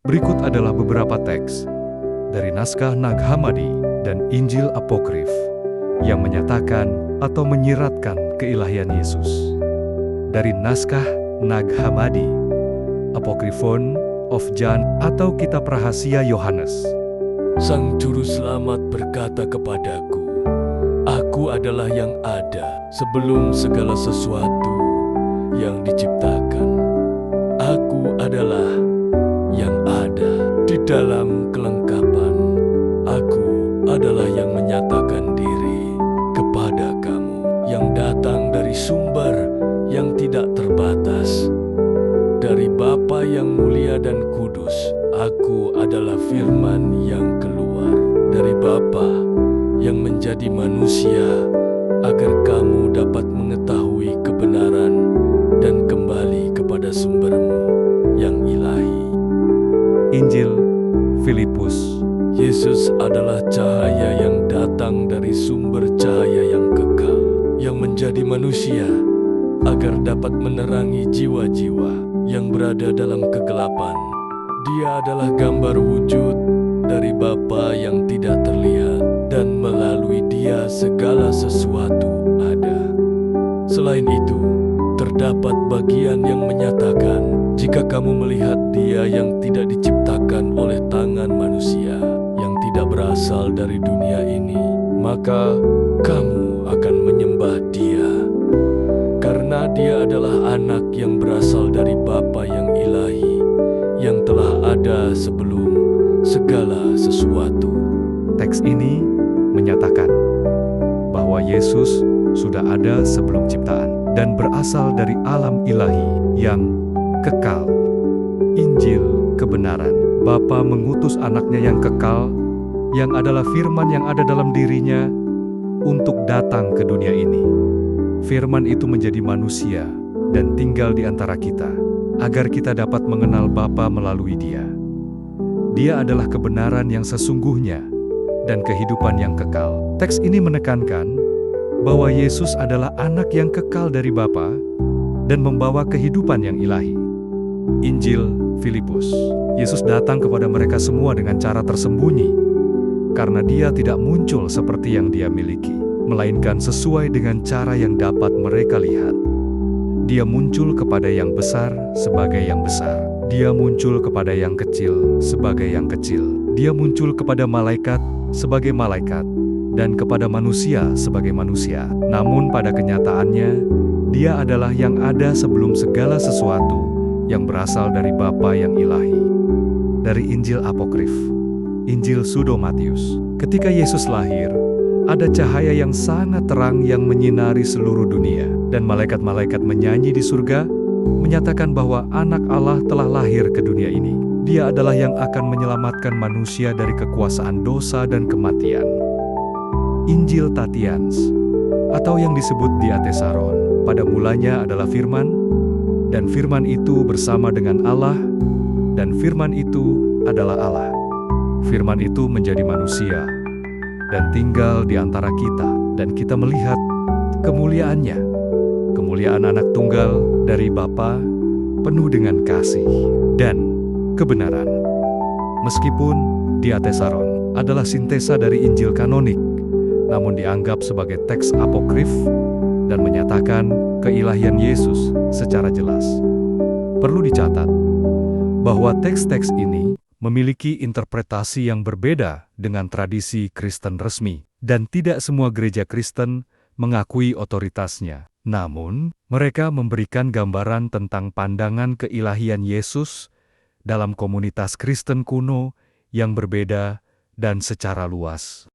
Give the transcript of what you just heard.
Berikut adalah beberapa teks dari naskah Nag Hammadi dan Injil Apokrif yang menyatakan atau menyiratkan keilahian Yesus. Dari naskah Nag Hammadi, Apokryphon of John atau Kitab Rahasia Yohanes. Sang Juru Selamat berkata kepadaku, "Aku adalah yang ada sebelum segala sesuatu yang diciptakan. Aku adalah yang ada di dalam kelengkapan. Aku adalah yang menyatakan diri kepada kamu, yang datang dari sumber yang tidak terbatas, dari Bapa yang mulia dan kudus. Aku adalah firman yang keluar dari Bapa yang menjadi manusia, agar kamu dapat mengetahui kebenaran dan kembali kepada sumbermu yang ilahi." Injil Filipus. Yesus adalah cahaya yang datang dari sumber cahaya yang kekal, yang menjadi manusia, agar dapat menerangi jiwa-jiwa yang berada dalam kegelapan. Dia adalah gambar wujud dari Bapa yang tidak terlihat, dan melalui Dia segala sesuatu ada. Selain itu, terdapat bagian yang menyatakan, jika kamu melihat Dia yang tidak diciptakan oleh tangan manusia, yang tidak berasal dari dunia ini, maka kamu akan menyembah Dia, karena Dia adalah anak yang berasal dari Bapa yang ilahi, yang telah ada sebelum segala sesuatu. Teks ini menyatakan bahwa Yesus sudah ada sebelum ciptaan dan berasal dari alam ilahi yang kekal. Injil kebenaran. Bapa mengutus anaknya yang kekal, yang adalah firman yang ada dalam dirinya, untuk datang ke dunia ini. Firman itu menjadi manusia dan tinggal di antara kita, agar kita dapat mengenal Bapa melalui Dia. Dia adalah kebenaran yang sesungguhnya dan kehidupan yang kekal. Teks ini menekankan bahwa Yesus adalah anak yang kekal dari Bapa dan membawa kehidupan yang ilahi. Injil Filipus. Yesus datang kepada mereka semua dengan cara tersembunyi, karena Dia tidak muncul seperti yang Dia miliki, melainkan sesuai dengan cara yang dapat mereka lihat. Dia muncul kepada yang besar sebagai yang besar. Dia muncul kepada yang kecil sebagai yang kecil. Dia muncul kepada malaikat sebagai malaikat, dan kepada manusia sebagai manusia. Namun pada kenyataannya, Dia adalah yang ada sebelum segala sesuatu, yang berasal dari Bapa yang ilahi. Dari Injil Apokrif, Injil Pseudo Matius. Ketika Yesus lahir, ada cahaya yang sangat terang yang menyinari seluruh dunia, dan malaikat-malaikat menyanyi di surga, menyatakan bahwa Anak Allah telah lahir ke dunia ini. Dia adalah yang akan menyelamatkan manusia dari kekuasaan dosa dan kematian. Injil Tatians, atau yang disebut Diatesaron, pada mulanya adalah firman, dan firman itu bersama dengan Allah, dan firman itu adalah Allah. Firman itu menjadi manusia dan tinggal di antara kita, dan kita melihat kemuliaannya, kemuliaan anak tunggal dari Bapa, penuh dengan kasih dan kebenaran. Meskipun Diatesaron adalah sintesa dari Injil kanonik, namun dianggap sebagai teks apokrif dan menyatakan keilahian Yesus secara jelas. Perlu dicatat bahwa teks-teks ini memiliki interpretasi yang berbeda dengan tradisi Kristen resmi, dan tidak semua gereja Kristen mengakui otoritasnya. Namun, mereka memberikan gambaran tentang pandangan keilahian Yesus dalam komunitas Kristen kuno yang berbeda dan secara luas.